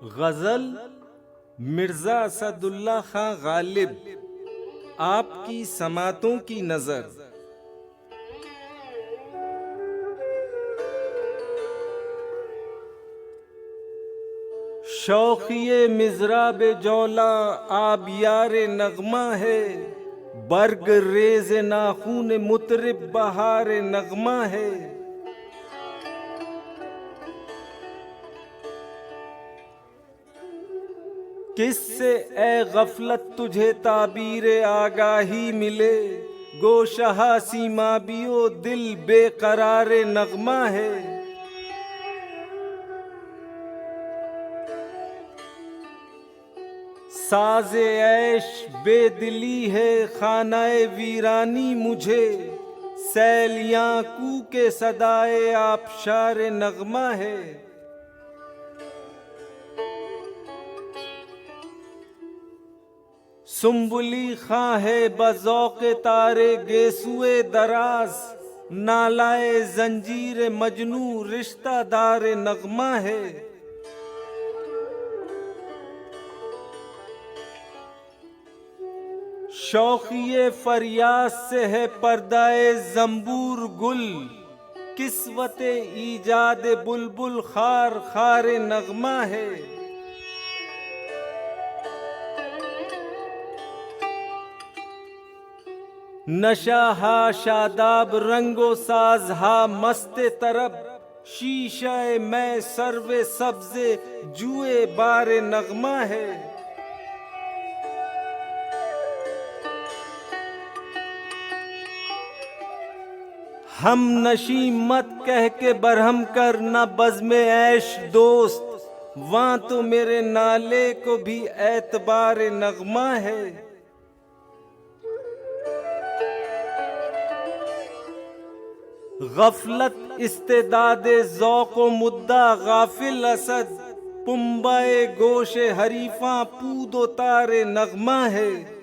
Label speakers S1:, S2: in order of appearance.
S1: गजल मिर्जा असदुल्ला खां गालिब, आपकी समातों की नजर। शौकिये मिजराब जौला आब यार नगमा है, बर्ग रेज नाखून मुतरिब बहार नगमा है। किससे ए गफलत तुझे ताबीर आगाही मिले, गोशहा सीमा बियो दिल बेकरार नगमा है। साज़े ऐश बेदिली है खानाए वीरानी मुझे, सैलियां कूके सदाए आबशार नगमा है। सुम्बुली खां है बज़ौक़े तारे गेसुए दराज, नालाए जंजीर मजनू रिश्तादार नगमा है। शौकिये फरियाद से है पर्दाए जंबूर गुल, किस्वते ईजाद बुलबुल खार खार नगमा है। नशा हा शादाब रंगो साज हा मस्ते तरब, शीशे मैं सर्वे सब्जे जुए बार नगमा है। हम नशी मत कह के बरहम कर न बज़्म ऐश दोस्त, वहाँ तो मेरे नाले को भी एतबार नगमा है। गफलत इस्तेदादे ज़ौक़ो मुद्दा गाफिल असद, पुम्बाए गोशे हरीफा पूदो तारे नगमा है।